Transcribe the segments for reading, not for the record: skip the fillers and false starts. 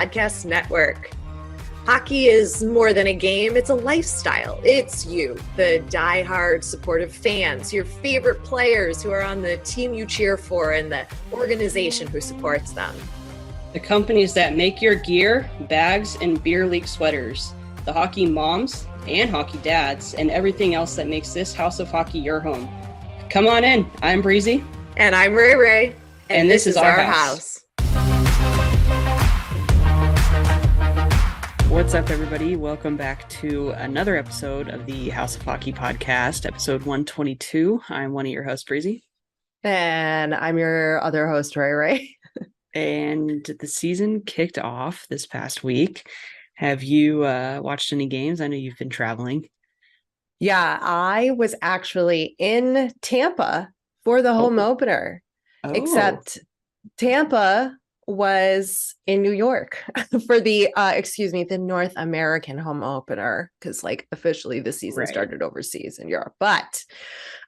Podcast Network. Hockey is more than a game, it's a lifestyle. It's you, the diehard supportive fans, your favorite players who are on the team you cheer for, and the organization who supports them. The companies that make your gear, bags, and beer league sweaters. The hockey moms and hockey dads, and everything else that makes this house of hockey your home. Come on in. I'm Breezy. And I'm Rae. And this is our house. What's up, everybody? Welcome back to another episode of the House of Hockey podcast, episode 122. I'm one of your hosts, Breezy. And I'm your other host, Rae. And the season kicked off this past week. Have you watched any games? I know you've been traveling. Yeah, I was actually in Tampa for the home opener, except Tampa was in New York for the North American home opener, because officially the season started overseas in Europe. But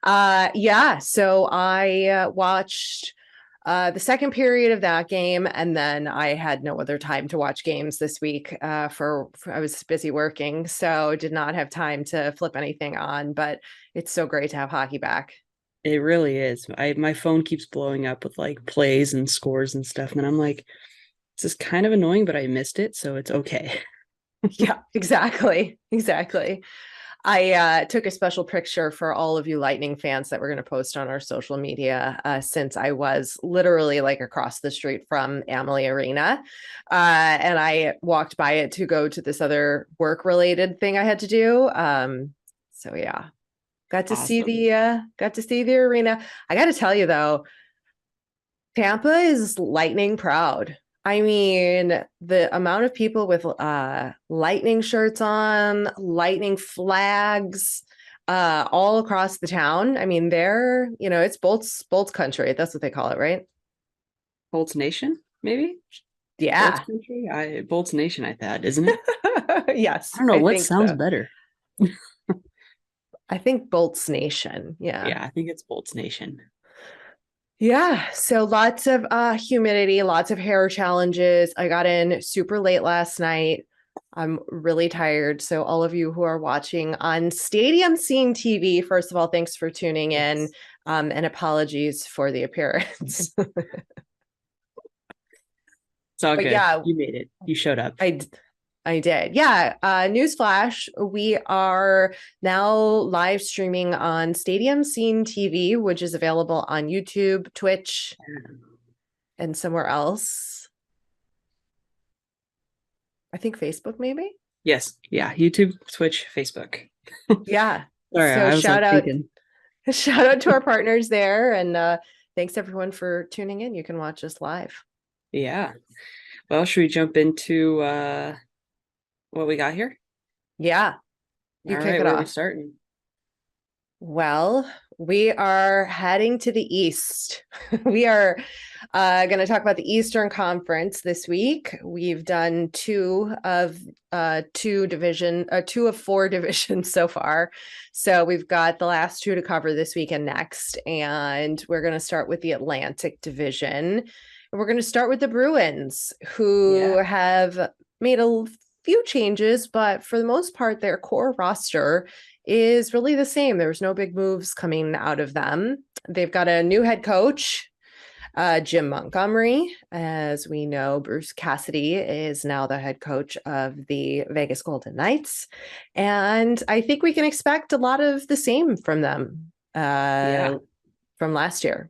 so I watched the second period of that game, and then I had no other time to watch games this week. I was busy working, so did not have time to flip anything on. But it's so great to have hockey back. It really is. My phone keeps blowing up with plays and scores and stuff, and I'm like, this is kind of annoying, but I missed it, so it's okay. Yeah, exactly. I took a special picture for all of you Lightning fans that we're going to post on our social media, since I was literally across the street from Amalie Arena, and I walked by it to go to this other work-related thing I had to do. So yeah. Got to see the arena. I got to tell you though, Tampa is Lightning proud. I mean, the amount of people with Lightning shirts on, Lightning flags, all across the town. I mean, it's Bolts country. That's what they call it, right? Bolts Nation, maybe? Yeah. Bolts country? Bolts Nation, I thought, isn't it? Yes. I don't know what sounds better. I think Bolts Nation. Yeah. Yeah, I think it's Bolts Nation. Yeah. So lots of humidity, lots of hair challenges. I got in super late last night. I'm really tired. So all of you who are watching on Stadium Scene TV, first of all, thanks for tuning in, and apologies for the appearance. It's all good. Yeah, you made it. You showed up. I did. Yeah. Newsflash. We are now live streaming on Stadium Scene TV, which is available on YouTube, Twitch, and somewhere else. I think Facebook, maybe? Yes. Yeah. YouTube, Twitch, Facebook. Yeah. Sorry, so shout out to our partners there. And thanks everyone for tuning in. You can watch us live. Yeah. Well, should we jump into what we got here? Yeah. You kick it off. Where are we starting? Well, we are heading to the East. We are going to talk about the Eastern Conference this week. We've done two of four divisions so far. So we've got the last two to cover this week and next. And we're going to start with the Atlantic Division. And we're going to start with the Bruins, who have made a few changes, but for the most part, their core roster is really the same. There's no big moves coming out of them. They've got a new head coach, Jim Montgomery. As we know, Bruce Cassidy is now the head coach of the Vegas Golden Knights. And I think we can expect a lot of the same from them from last year.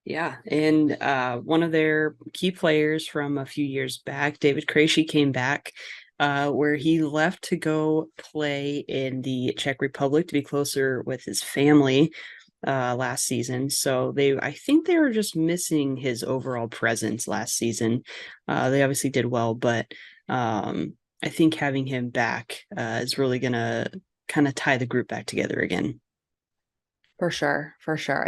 Yeah, and one of their key players from a few years back, David Krejci, came back, where he left to go play in the Czech Republic to be closer with his family last season. So I think they were just missing his overall presence last season. They obviously did well, but I think having him back is really going to kind of tie the group back together again. For sure.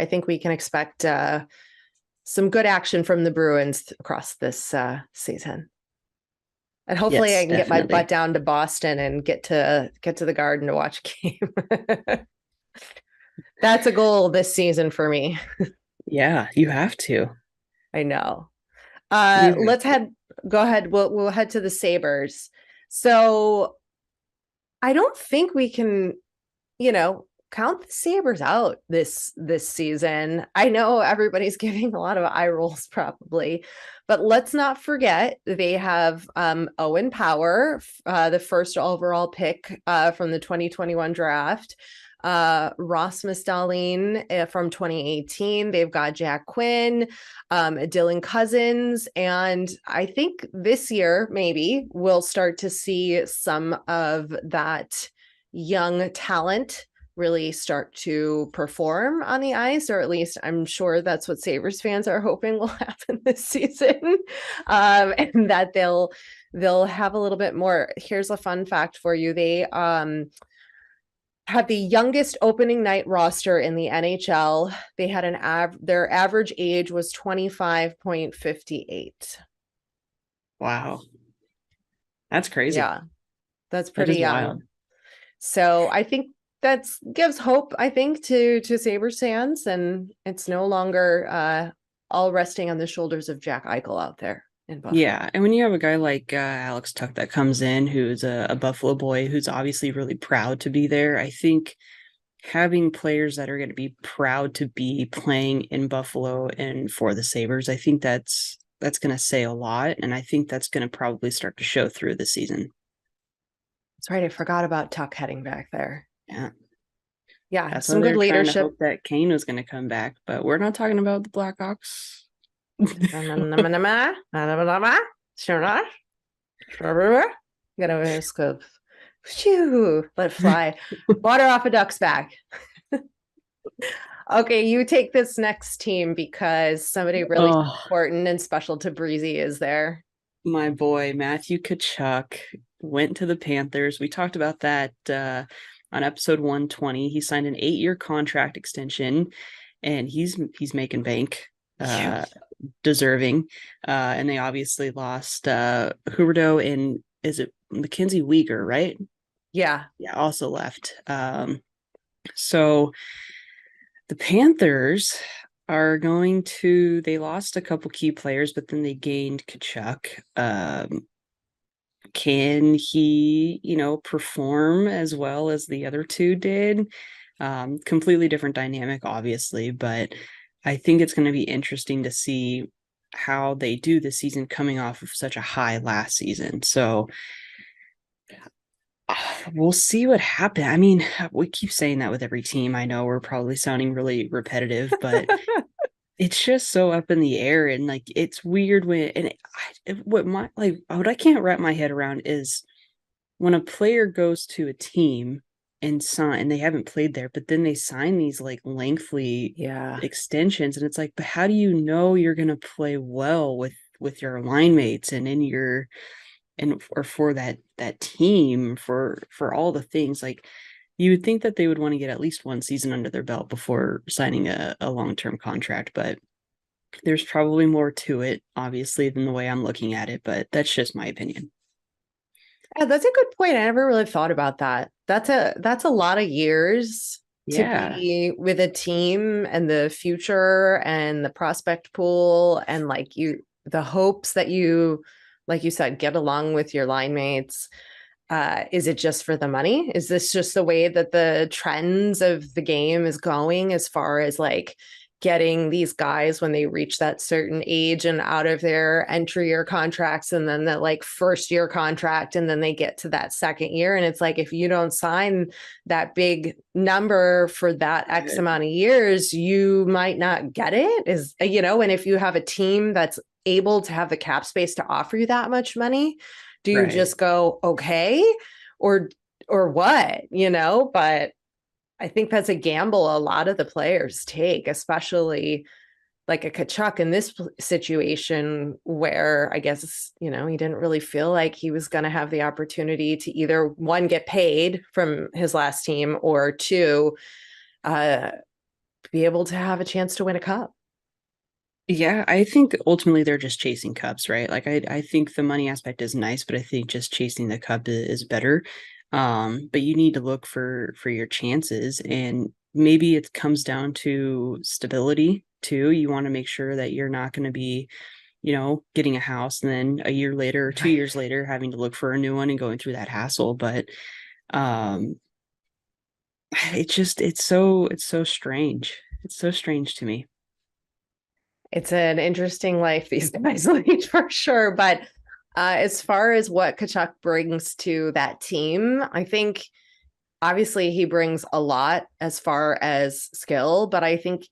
I think we can expect some good action from the Bruins across this season. And hopefully I can get my butt down to Boston and get to the Garden to watch a game. That's a goal this season for me. Yeah, you have to. I know. Let's head go ahead. We'll head to the Sabres. So I don't think we can, count the Sabres out this season. I know everybody's giving a lot of eye rolls probably, but let's not forget they have Owen Power, the first overall pick from the 2021 draft. Rasmus Dahlin from 2018. They've got Jack Quinn, Dylan Cousins, and I think this year maybe we'll start to see some of that young talent really start to perform on the ice, or at least I'm sure that's what Sabres fans are hoping will happen this season, and that they'll have a little bit more. Here's a fun fact for you. They had the youngest opening night roster in the NHL. They had their average age was 25.58. Wow. That's crazy. Yeah, that's That pretty is young. wild. So I think that gives hope, I think, to Sabres fans, and it's no longer all resting on the shoulders of Jack Eichel out there in Buffalo. Yeah, and when you have a guy like Alex Tuck that comes in, who's a Buffalo boy, who's obviously really proud to be there, I think having players that are going to be proud to be playing in Buffalo and for the Sabres, I think that's going to say a lot, and I think that's going to probably start to show through the season. That's right. I forgot about Tuck heading back there. Yeah. Yeah, That's some good leadership. To hope that Kane was going to come back, but we're not talking about the Blackhawks. Sure not. Gotta scope. Shoo, let fly. Water off a duck's back. Okay, you take this next team because somebody really important and special to Breezy is there. My boy, Matthew Tkachuk, went to the Panthers. We talked about that on episode 120. He signed an 8-year contract extension, and he's making bank, deserving. And they obviously lost Huberdeau and is it Mackenzie Weegar, right? Yeah, also left. So the Panthers are they lost a couple key players, but then they gained Tkachuk. Can he, perform as well as the other two did? Completely different dynamic, obviously, but I think it's going to be interesting to see how they do this season coming off of such a high last season. So we'll see what happens. I mean, we keep saying that with every team. I know we're probably sounding really repetitive, but it's just so up in the air, and like it's weird what I can't wrap my head around is when a player goes to a team and they haven't played there, but then they sign these like lengthy extensions, and it's like, but how do you know you're gonna play well with your line mates and in your or for that team for all the things? Like, you would think that they would want to get at least one season under their belt before signing a long-term contract, but there's probably more to it, obviously, than the way I'm looking at it, but that's just my opinion. Yeah, that's a good point. I never really thought about that. That's a lot of years to be with a team, and the future and the prospect pool, and the hopes that you, like you said, get along with your line mates. Is it just for the money? Is this just the way that the trends of the game is going, as far as like getting these guys when they reach that certain age and out of their entry year contracts, and then that like first year contract, and then they get to that second year, and it's like, if you don't sign that big number for that X amount of years, you might not get it, and if you have a team that's able to have the cap space to offer you that much money, do you just go, okay, or what, but I think that's a gamble a lot of the players take, especially like a Tkachuk in this situation, where I guess, he didn't really feel like he was going to have the opportunity to either, one, get paid from his last team, or two, be able to have a chance to win a cup. Yeah, I think ultimately they're just chasing cups, right? Like I think the money aspect is nice, but I think just chasing the cup is better. But you need to look for your chances, and maybe it comes down to stability too. You want to make sure that you're not going to be, getting a house and then a year later or 2 years later having to look for a new one and going through that hassle. But um it's so strange. It's so strange to me. It's an interesting life these days, like, for sure. But as far as what Tkachuk brings to that team, I think obviously he brings a lot as far as skill, but I think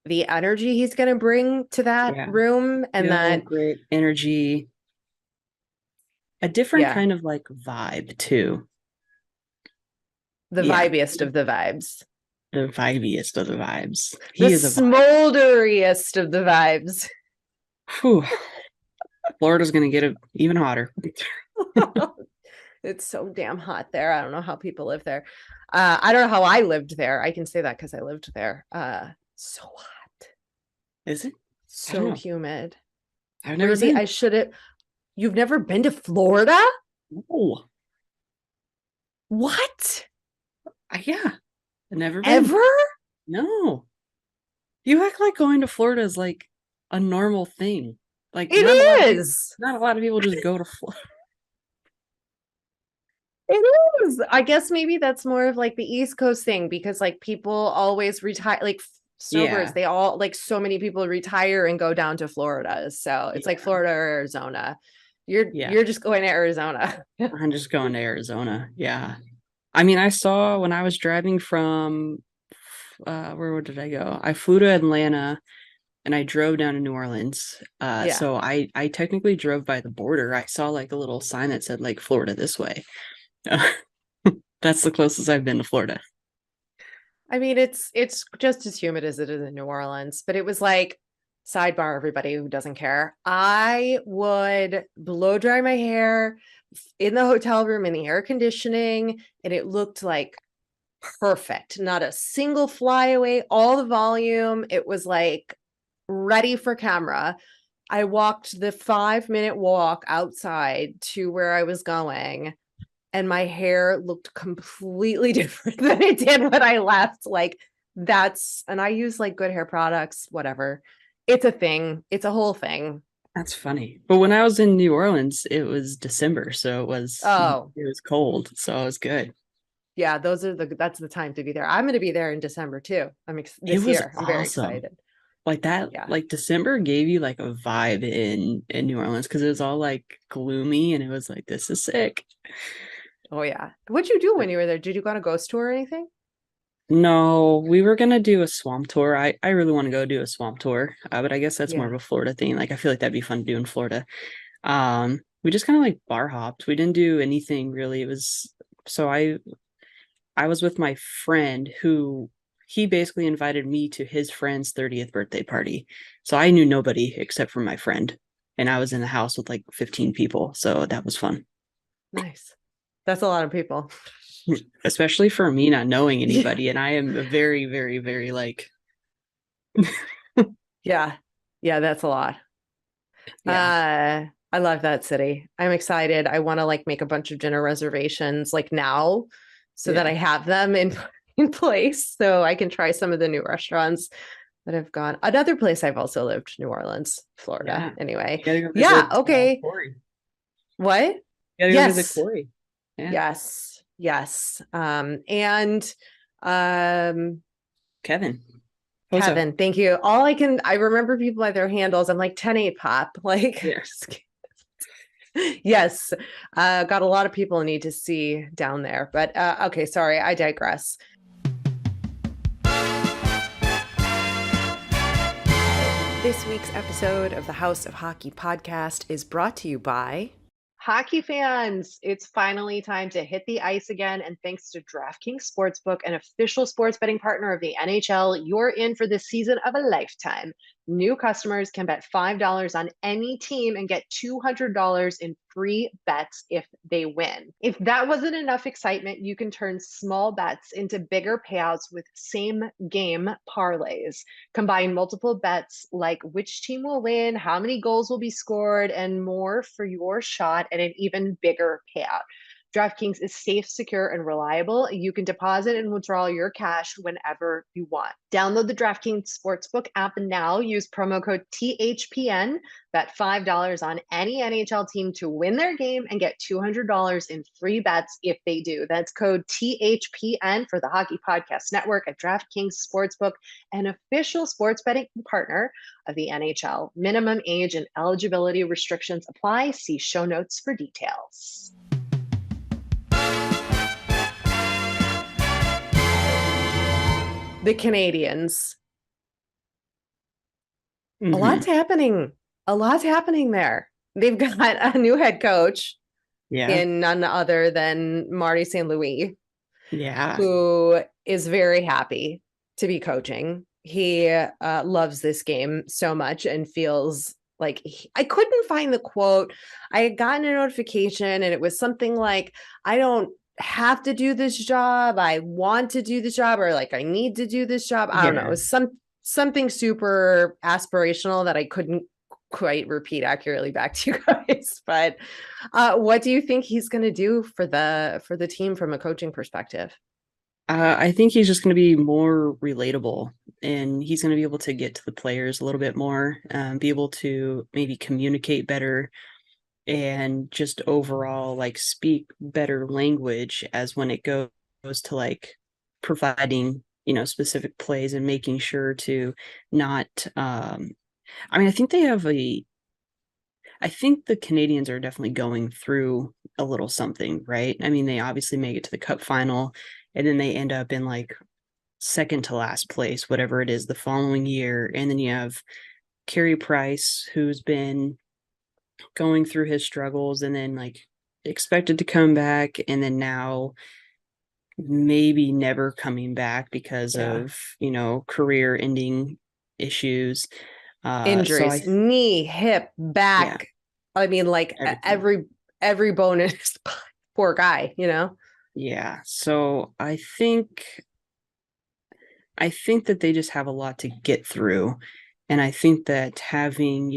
the energy he's going to bring to that Yeah. room and that, Great energy, a different yeah, kind of like vibe too. the Yeah, vibiest of the vibes, the vibiest of the vibes. the He is a vibe. smolderiest of the vibes. Whew. Florida's gonna get it even hotter. It's so damn hot there. I don't know how people live there. I don't know how I lived there. I can say that because I lived there. So hot, Is it? I don't so know. humid. I've never Breezy, been. I should have. You've never been to Florida? Oh, What? yeah. I've never been. Ever? No. You act like going to Florida is like a normal thing. Like It is. not a lot of people just go to Florida. It is. I guess maybe that's more of like the East Coast thing because like people always retire, like snowbirds, Yeah. they all like so many people retire and go down to Florida. So it's like Yeah. Florida or Arizona. You're Yeah. you're just going to Arizona. I'm just going to Arizona. Yeah. I mean, I saw when I was driving from where did I go? I flew to Atlanta and I drove down to New Orleans. Yeah. So I technically drove by the border. I saw like a little sign that said like Florida this way. That's the closest I've been to Florida. I mean, it's just as humid as it is in New Orleans, but it was like sidebar, everybody who doesn't care. I would blow dry my hair in the hotel room in the air conditioning, and it looked like perfect. Not a single flyaway, all the volume. It was like ready for camera. I walked the 5-minute walk outside to where I was going, and my hair looked completely different than it did when I left. Like and I use like good hair products, whatever. It's a thing. It's a whole thing. That's funny. But when I was in New Orleans, it was December, so Oh, it was cold, so it was good. yeah, that's the time to be there. I'm going to be there in December too. It This was year. I'm very awesome. excited. Like that, Yeah. like December gave you like a vibe in New Orleans because it was all like gloomy and it was like this is sick. Oh yeah. What'd you do when you were there? Did you go on a ghost tour or anything? No, we were gonna do a swamp tour. I really want to go do a swamp tour, but I guess that's more Yeah. of a Florida thing. Like I feel like that'd be fun to do in Florida. We just kind of like bar hopped. We didn't do anything really. It was so I was with my friend who he basically invited me to his friend's 30th birthday party. So I knew nobody except for my friend. And I was in the house with like 15 people. So that was fun. Nice. That's a lot of people. Especially for me not knowing anybody. And I am a very, very, very like Yeah. Yeah, that's a lot. yeah. I love that city. I'm excited. I want to like make a bunch of dinner reservations like now so that Yeah. I have them in place so I can try some of the new restaurants that have gone. Another place I've also lived, New Orleans, Florida. Yeah. Anyway. You gotta go Yeah, visit okay. Corey. What? You gotta go visit Yes. Corey. Yeah. Yes. Yes. And um Kevin. Pozo. Kevin, thank you. I remember people by their handles. I'm like 10-8 pop. Like, Yeah. yes. Got a lot of people need to see down there. But okay, sorry, I digress. This week's episode of the House of Hockey podcast is brought to you by hockey fans. It's finally time to hit the ice again. And thanks to DraftKings Sportsbook, an official sports betting partner of the NHL, you're in for the season of a lifetime. New customers can bet $5 on any team and get $200 in free bets if they win. If that wasn't enough excitement, you can turn small bets into bigger payouts with same game parlays. Combine multiple bets like which team will win, how many goals will be scored, and more for your shot at an even bigger payout. DraftKings is safe, secure, and reliable. You can deposit and withdraw your cash whenever you want. Download the DraftKings Sportsbook app now. Use promo code THPN. Bet $5 on any NHL team to win their game and get $200 in free bets if they do. That's code THPN for the Hockey Podcast Network at DraftKings Sportsbook, an official sports betting partner of the NHL. Minimum age and eligibility restrictions apply. See show notes for details. The Canadians. Mm-hmm. A lot's happening. A lot's happening there. They've got a new head coach in none other than Marty St. Louis. Yeah. Who is very happy to be coaching. He loves this game so much and feels like I couldn't find the quote. I had gotten a notification and it was something like, I don't have to do this job. I want to do this job, or like, I need to do this job. I don't know. It was something super aspirational that I couldn't quite repeat accurately back to you guys. But what do you think he's going to do for the team from a coaching perspective? I think he's just going to be more relatable, and he's going to be able to get to the players a little bit more, be able to maybe communicate better, and just overall like speak better language as when it goes to like providing, specific plays and making sure to not, I think I think the Canadians are definitely going through a little something, right? They obviously make it to the cup final, and then they end up in like second to last place, whatever it is, the following year. And then you have Carey Price, who's been going through his struggles and then like expected to come back, and then now maybe never coming back because of, career ending issues. Injuries, knee, hip, back. Like everything. every bonus. Poor guy, Yeah. So I think that they just have a lot to get through. And I think that having,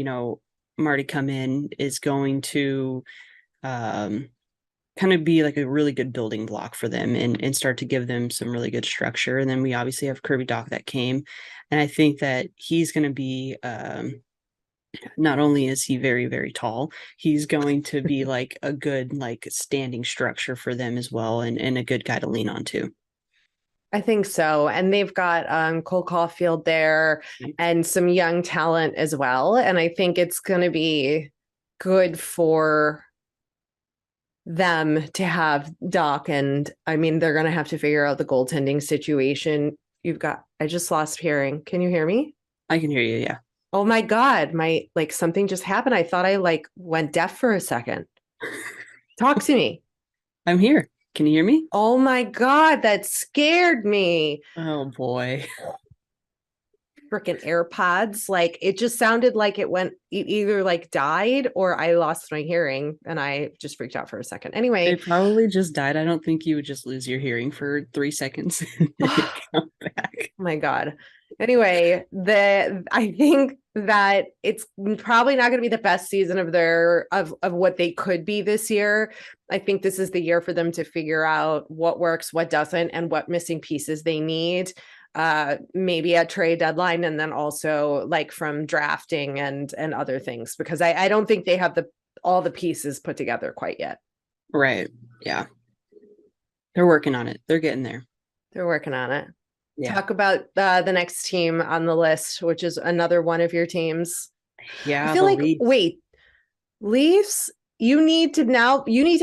Marty come in is going to kind of be like a really good building block for them and start to give them some really good structure. And then we obviously have Kirby Dach that came. And I think that he's going to be, not only is he very, very tall, he's going to be like a good, like standing structure for them as well. And a good guy to lean on too. I think so. And they've got Cole Caulfield there and some young talent as well. And I think it's going to be good for them to have Doc. And they're going to have to figure out the goaltending situation. I just lost hearing. Can you hear me? I can hear you. Yeah. Oh my God. Something just happened. I thought I went deaf for a second. Talk to me. I'm here. Can you hear me? Oh my God. That scared me. Oh boy. Freaking AirPods. It just sounded like it either died or I lost my hearing and I just freaked out for a second. Anyway. It probably just died. I don't think you would just lose your hearing for 3 seconds and then come back. Oh my God. Anyway, I think that it's probably not going to be the best season of what they could be this year. I think this is the year for them to figure out what works, what doesn't, and what missing pieces they need. Maybe at trade deadline, and then also from drafting and other things, because I don't think they have all the pieces put together quite yet. Right. Yeah. They're working on it. They're getting there. They're working on it. Yeah. Talk about the next team on the list, which is another one of your teams. Yeah. I feel like, wait, Leafs, you need to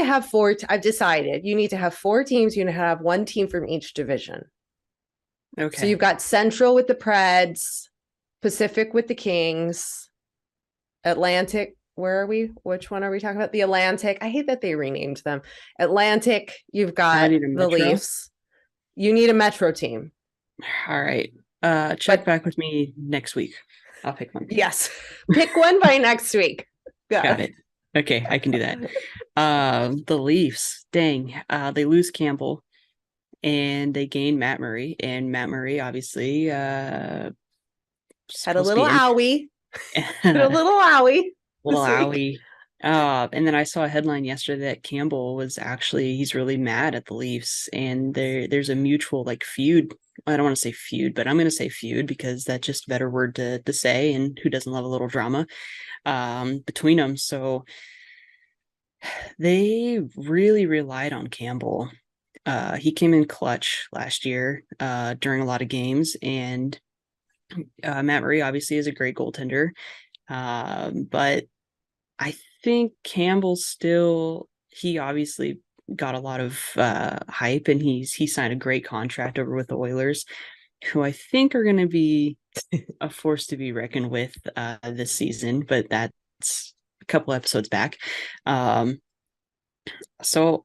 have four. I've decided you need to have 4 teams. You need to have 1 team from each division. Okay. So you've got Central with the Preds, Pacific with the Kings, Atlantic. Where are we? Which one are we talking about? The Atlantic. I hate that they renamed them. Atlantic, you've got the Leafs. You need a Metro team. All right. Check back with me next week. I'll pick one. Yes. Pick one by next week. Got it. Okay, I can do that. The Leafs, dang. They lose Campbell and they gain Matt Murray. And Matt Murray obviously had a little owie. Had a little owie. Little owie. And then I saw a headline yesterday that Campbell was he's really mad at the Leafs, and there's a mutual like feud. I don't want to say feud, but I'm going to say feud because that's just a better word to say. And who doesn't love a little drama between them? So they really relied on Campbell. He came in clutch last year during a lot of games, and Matt Murray obviously is a great goaltender, but I think Campbell he obviously got a lot of hype, and he signed a great contract over with the Oilers, who I think are going to be a force to be reckoned with this season, but that's a couple episodes back. So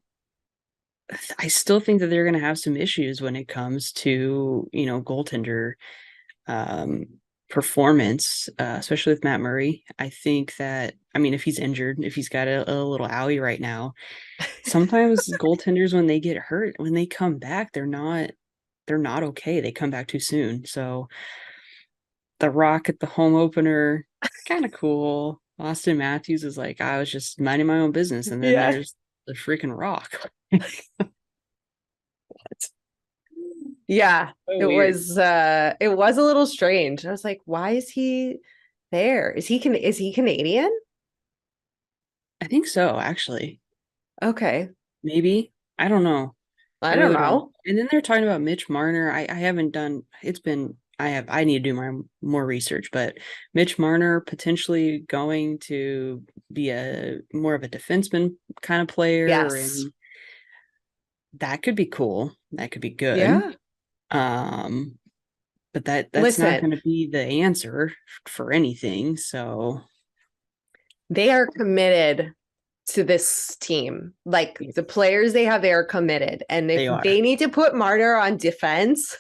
I still think that they're going to have some issues when it comes to, goaltender um, performance, especially with Matt Murray. I think that, I mean, if he's injured, if he's got a little owie right now, sometimes goaltenders, when they get hurt, when they come back, they're not okay. They come back too soon. So the Rock at the home opener, kind of cool. Austin Matthews is like, I was just minding my own business. And then Yeah. there's the freaking Rock. Yeah, So it weird. was a little strange. I was like, why is he there? Is he Canadian? I think so, actually. Okay. Maybe. I don't know. I I don't really don't know. know. And then they're talking about Mitch Marner. I haven't done it's been I need to do my more research, but Mitch Marner potentially going to be a more of a defenseman kind of player, Yes. and that could be cool. That could be good. Yeah. Um, but that's not Listen, going to be the answer for anything. So they are committed to this team. Like the players they have, they are committed. And if they are. they need to put Martyr on defense,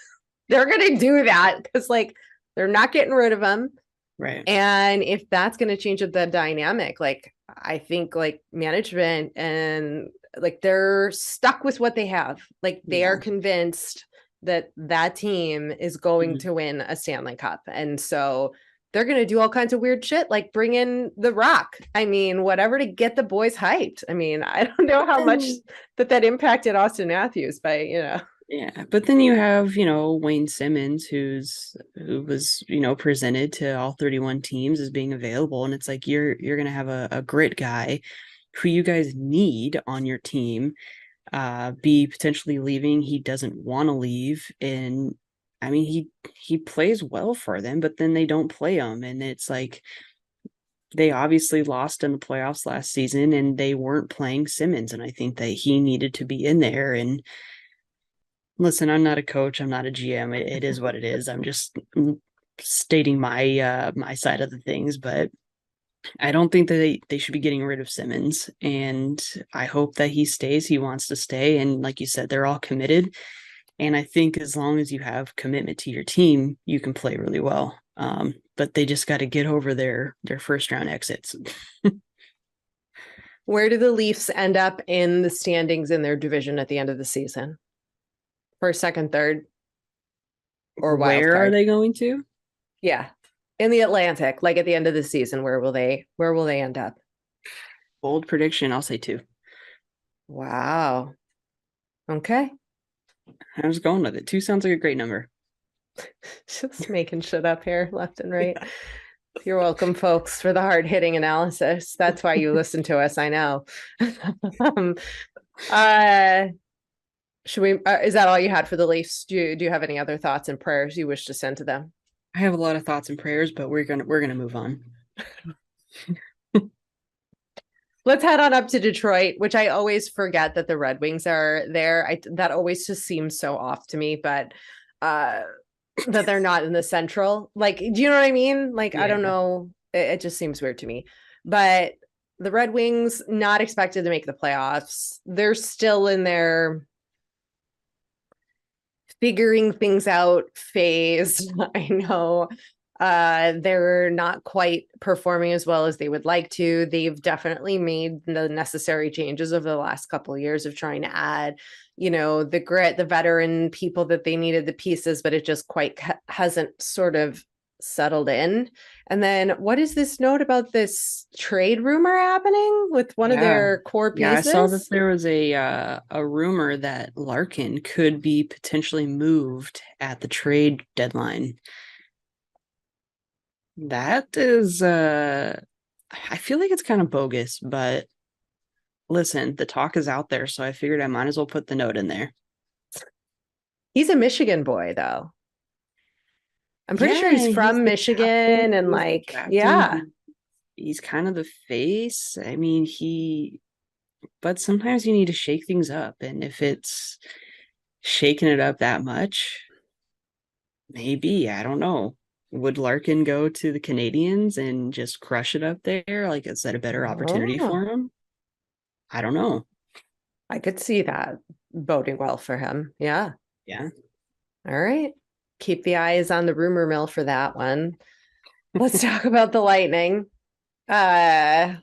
they're going to do that because, like, they're not getting rid of him. Right. And if that's going to change up the dynamic, like, I think like management and like they're stuck with what they have. Like they are Yeah. convinced that that team is going Mhm. to win a Stanley Cup. And so they're going to do all kinds of weird shit, like bring in The Rock. I mean, whatever to get the boys hyped. I mean, I don't know how much that impacted Austin Matthews, but Yeah, but then you have, Wayne Simmons, who was, presented to all 31 teams as being available, and it's like you're gonna have a grit guy who you guys need on your team, be potentially leaving. He doesn't want to leave, and I mean he plays well for them, but then they don't play him, and it's like they obviously lost in the playoffs last season, and they weren't playing Simmons, and I think that he needed to be in there. And listen, I'm not a coach. I'm not a GM. It is what it is. I'm just stating my side of the things, but I don't think that they should be getting rid of Simmons. And I hope that he stays. He wants to stay. And like you said, they're all committed. And I think as long as you have commitment to your team, you can play really well. But they just got to get over their first round exits. where do the Leafs end up in the standings in their division at the end of the season? First, second, third, or wild Where are card? they going to? Yeah. In the Atlantic, like at the end of the season, where will they end up? Bold prediction. I'll say two. Wow. Okay. I was going with it. Two sounds like a great number. Just making shit up here left and right. You're welcome, folks, for the hard-hitting analysis. That's why you listen to us, I know. um, should we is that all you had for the Leafs? Do you have any other thoughts and prayers you wish to send to them? I have a lot of thoughts and prayers, but we're gonna move on. Let's head on up to Detroit, which I always forget that the Red Wings are there. That always just seems so off to me, but that they're not in the Central. Like, do you know what I mean? Like, I don't Yeah. know. It just seems weird to me. But the Red Wings not expected to make the playoffs. They're still in their figuring things out phase. I know they're not quite performing as well as they would like to. They've definitely made the necessary changes over the last couple of years of trying to add, the grit, the veteran people that they needed, the pieces, but it just quite hasn't sort of settled in. And then what is this note about this trade rumor happening with one of Yeah. their core Yeah, I saw that pieces? there was a rumor that Larkin could be potentially moved at the trade deadline. That is I feel like it's kind of bogus, but listen, the talk is out there, so I figured I might as well put the note in there. He's a Michigan boy, though. I'm pretty sure Yeah, he's and he's from the captain. Michigan and He's the like, captain. yeah. He's kind of the face. I mean, but sometimes you need to shake things up. And if it's shaking it up that much, maybe, I don't know. Would Larkin go to the Canadians and just crush it up there? Like, is that a better opportunity Oh, for him? I don't know. I could see that boding well for him. Yeah. Yeah. All right. Keep the eyes on the rumor mill for that one. Let's talk about the Lightning. Uh,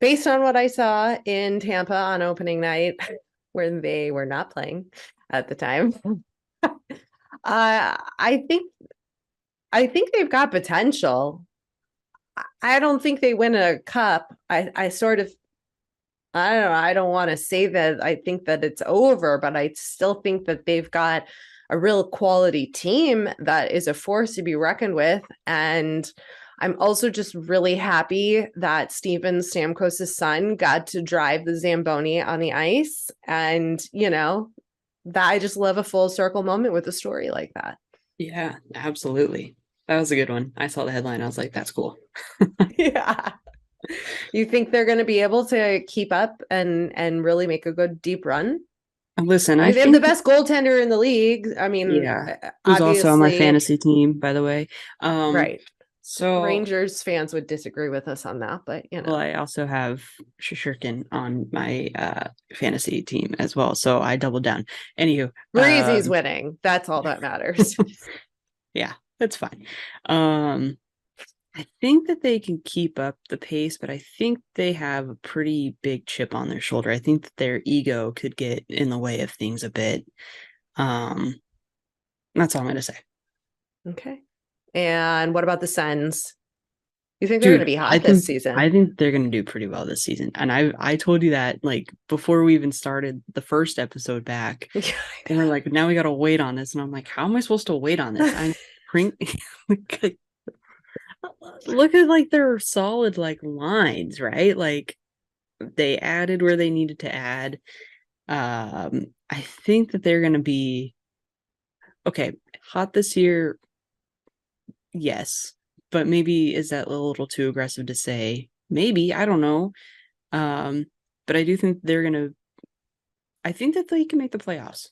Based on what I saw in Tampa on opening night, where they were not playing at the time, I think they've got potential. I don't think they win a cup. I sort of I don't know. I don't want to say that I think that it's over, but I still think that they've got a real quality team that is a force to be reckoned with. And I'm also just really happy that Steven Stamkos' son got to drive the Zamboni on the ice. And, that I just love a full circle moment with a story like that. Yeah, absolutely. That was a good one. I saw the headline. I was like, that's cool. Yeah. You think they're going to be able to keep up and really make a good deep run? Listen, I I mean, they have the think, best goaltender in the league. I mean, yeah, who's also on my obviously, fantasy team, by the way. right. So, Rangers fans would disagree with us on that, but well, I also have Shishirkin on my fantasy team as well, so I doubled down. Anywho, Breezy's winning. That's all that matters. yeah, that's fine. I think that they can keep up the pace, but I think they have a pretty big chip on their shoulder. I think that their ego could get in the way of things a bit. Um, that's all I'm gonna say. Okay. And what about the Sens? You think they're going to Dude, be I hot this think season? I think they're gonna do pretty well this season. And I told you that like before we even started the first episode back. And we're like, now we gotta wait on this. And I'm like, how am I supposed to wait on this? I'm print look at like their solid like lines, right? Like they added where they needed to add. I think that they're gonna be okay, hot this year, yes. But maybe is that a little too aggressive to say? Maybe, I don't know. Um, but I do think I think that they can make the playoffs.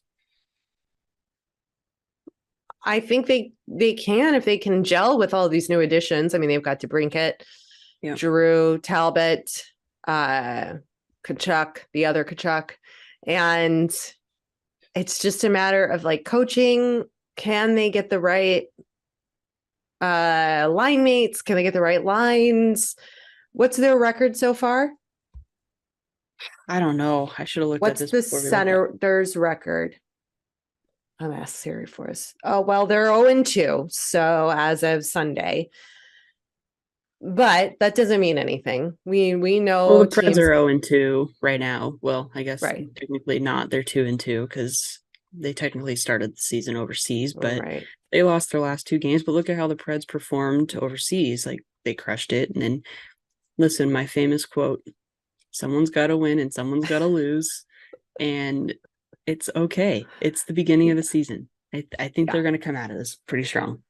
I think they can if they can gel with all these new additions. I mean, they've got DeBrincat, Yeah. Giroux, Talbot, Tkachuk, the other Tkachuk, and it's just a matter of like coaching. Can they get the right line mates? Can they get the right lines? What's their record so far? I don't know. I should have looked at What's this the before we recorded. Senators' record? I'm asked Siri for us. Oh, well, they're 0-2. So as of Sunday. But that doesn't mean anything. We Well, know the Preds teams, are 0-2 right now. Well, I guess right, technically not. They're 2-2 because they technically started the season overseas, but right. they lost their last two games. But look at how the Preds performed overseas. Like they crushed it. And then listen, my famous quote, someone's got to win and someone's got to lose. And it's okay. It's the beginning of the season. I think Yeah. they're going to come out of this pretty strong.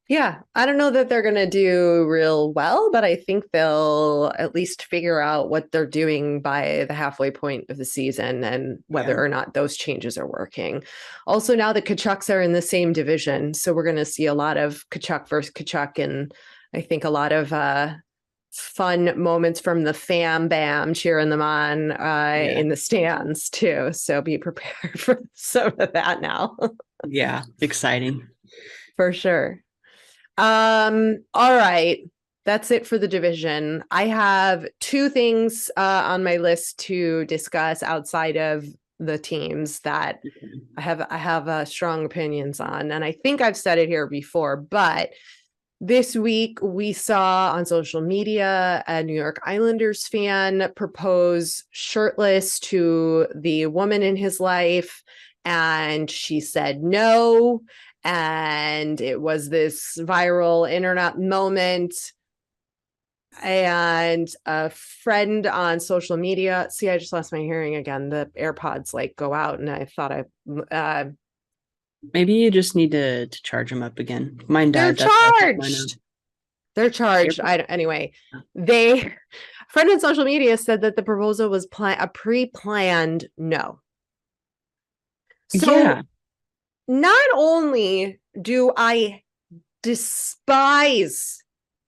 Yeah. I don't know that they're going to do real well, but I think they'll at least figure out what they're doing by the halfway point of the season and whether Yeah. or not those changes are working. Also, now the Kachucks are in the same division. So we're going to see a lot of Kachuk versus Kachuk, and I think a lot of fun moments from the fam bam cheering them on Yeah. in the stands too. So be prepared for some of that now. Yeah. Exciting. For sure. All right. That's it for the division. I have two things on my list to discuss outside of the teams that I have strong opinions on. And I think I've said it here before, but this week we saw on social media a New York Islanders fan propose shirtless to the woman in his life, and she said no. And it was this viral internet moment. And a friend on social media, see, I just lost my hearing again. The AirPods like go out, and I thought maybe you just need to charge them up again. Mine they're died. charged. They're charged. Anyway, friend on social media said that the proposal was a pre-planned no. So yeah. Not only do I despise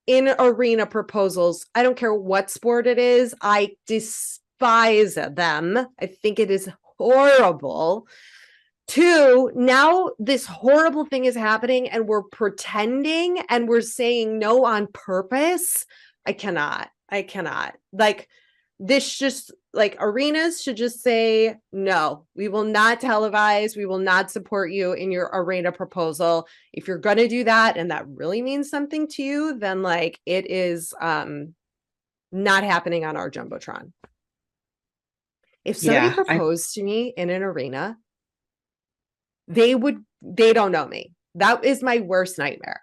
in arena proposals, I don't care what sport it is, I despise them. I think it is horrible. Two, now this horrible thing is happening and we're pretending and we're saying no on purpose. I cannot. Like, this just, like, arenas should just say, no, we will not televise. We will not support you in your arena proposal. If you're going to do that and that really means something to you, then like it is not happening on our Jumbotron. If somebody proposed to me in an arena, they don't know me. That is my worst nightmare.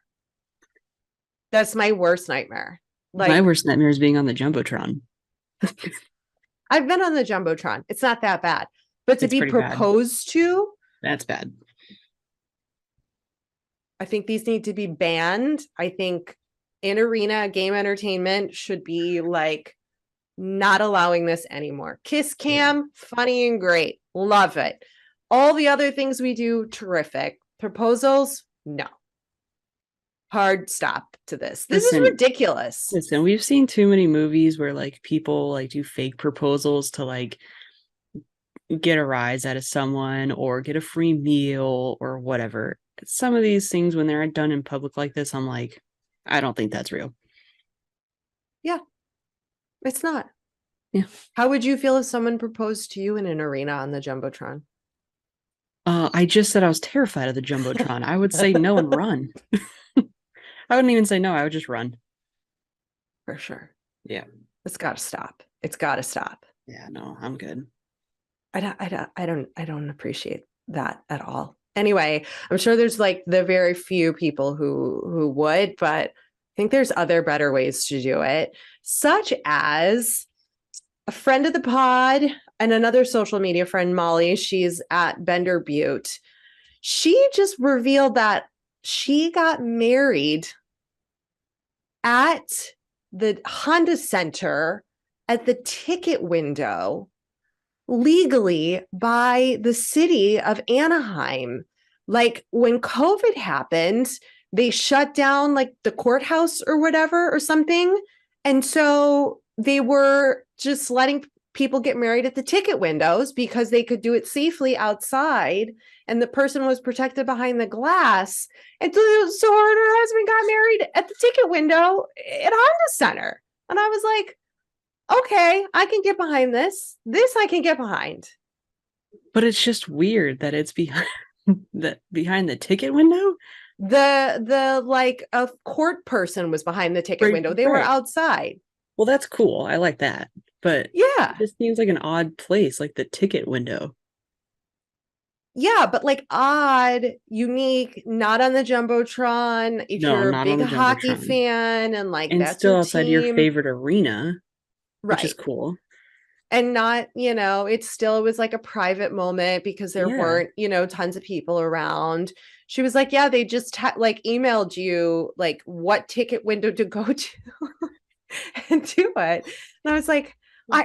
That's my worst nightmare. Like, my worst nightmare is being on the Jumbotron. I've been on the Jumbotron. It's not that bad. But to be proposed to, that's bad. I think these need to be banned. I think in arena game entertainment should be like not allowing this anymore. Kiss cam, funny and great. Love it. All the other things we do, terrific. Proposals, no. Hard stop to this. This is ridiculous. Listen, we've seen too many movies where like people like do fake proposals to like get a rise out of someone or get a free meal or whatever. Some of these things, when they're done in public like this, I'm like, I don't think that's real. Yeah, it's not. Yeah. How would you feel if someone proposed to you in an arena on the Jumbotron? I just said I was terrified of the Jumbotron. I would say no and run. I wouldn't even say no. I would just run. For sure. Yeah. It's got to stop. It's got to stop. Yeah, no, I'm good. I don't appreciate that at all. Anyway, I'm sure there's like the very few people who would, but I think there's other better ways to do it, such as a friend of the pod and another social media friend, Molly. She's at Bender Butte. She just revealed that she got married at the Honda Center at the ticket window legally by the city of Anaheim. Like when COVID happened, they shut down like the courthouse or whatever or something. And so they were just letting people get married at the ticket windows because they could do it safely outside. And the person was protected behind the glass. And so her and her husband got married at the ticket window at Honda Center. And I was like, okay, I can get behind this. This I can get behind. But it's just weird that it's behind the ticket window. The like a court person was behind the ticket window. They were outside. Well, that's cool. I like that. But yeah, it just seems like an odd place, like the ticket window. Yeah, but like odd, unique, not on the Jumbotron. If you're a big hockey fan and like and that's still your outside team, your favorite arena, right? Which is cool. And not, it was like a private moment because there weren't, tons of people around. She was like, yeah, they just like emailed you like what ticket window to go to and do it. And I was like,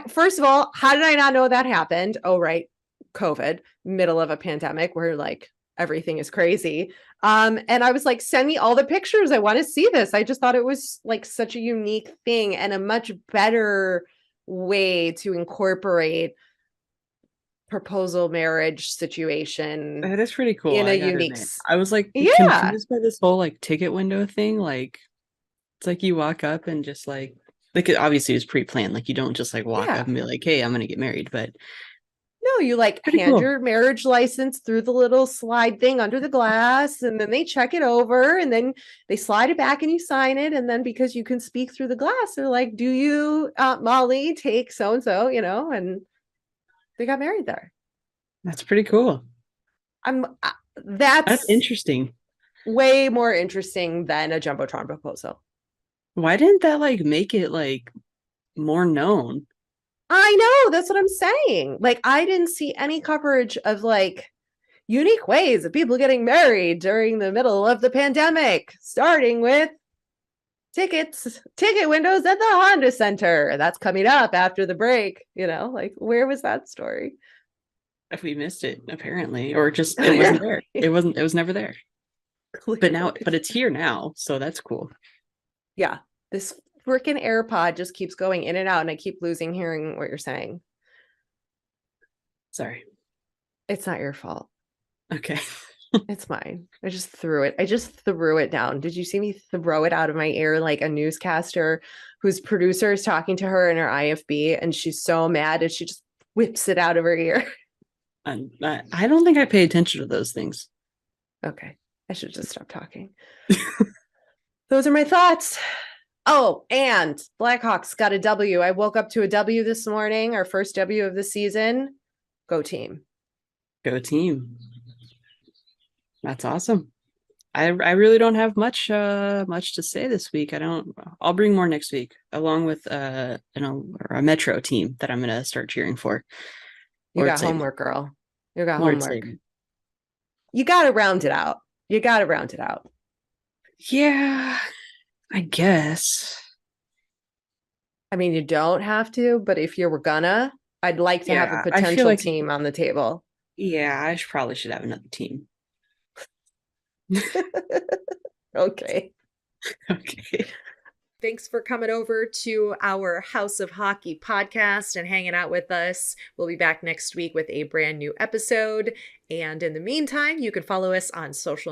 first of all, how did I not know that happened? Oh, right. COVID, middle of a pandemic where like everything is crazy. And I was like, send me all the pictures. I want to see this. I just thought it was like such a unique thing and a much better way to incorporate proposal marriage situation. That is pretty cool. In a unique. I was like confused by this whole like ticket window thing. Like it's like you walk up and just like obviously it's pre-planned. Like you don't just like walk up and be like, hey, I'm gonna get married. But you like Pretty hand cool. your marriage license through the little slide thing under the glass, and then they check it over, and then they slide it back and you sign it. And then because you can speak through the glass, they're like, do you, Molly, take so-and-so, and they got married there. That's pretty cool. That's That's interesting. way more interesting than a Jumbotron proposal. Why didn't that like make it like more known? I know, that's what I'm saying. Like, I didn't see any coverage of like unique ways of people getting married during the middle of the pandemic, starting with ticket windows at the Honda Center. That's coming up after the break. Like, where was that story? If we missed it, apparently, or just it wasn't there. It was never there. But it's here now, so that's cool. Yeah, this freaking AirPod just keeps going in and out, and I keep losing hearing what you're saying. Sorry. It's not your fault. Okay. It's mine. I just threw it down. Did you see me throw it out of my ear like a newscaster whose producer is talking to her in her IFB, and she's so mad and she just whips it out of her ear? I don't think I pay attention to those things. Okay. I should just stop talking. Those are my thoughts. Oh, and Blackhawks got a W. I woke up to a W this morning, our first W of the season. Go team. Go team. That's awesome. I really don't have much to say this week. I'll bring more next week, along with a Metro team that I'm gonna start cheering for. You got homework, girl. You got homework. You gotta round it out. Yeah, I guess. I mean, you don't have to, but if you were gonna, I'd like to have a potential team on the table. Yeah, I probably should have another team. Okay. Okay. Thanks for coming over to our House of Hockey podcast and hanging out with us. We'll be back next week with a brand new episode. And in the meantime, you can follow us on social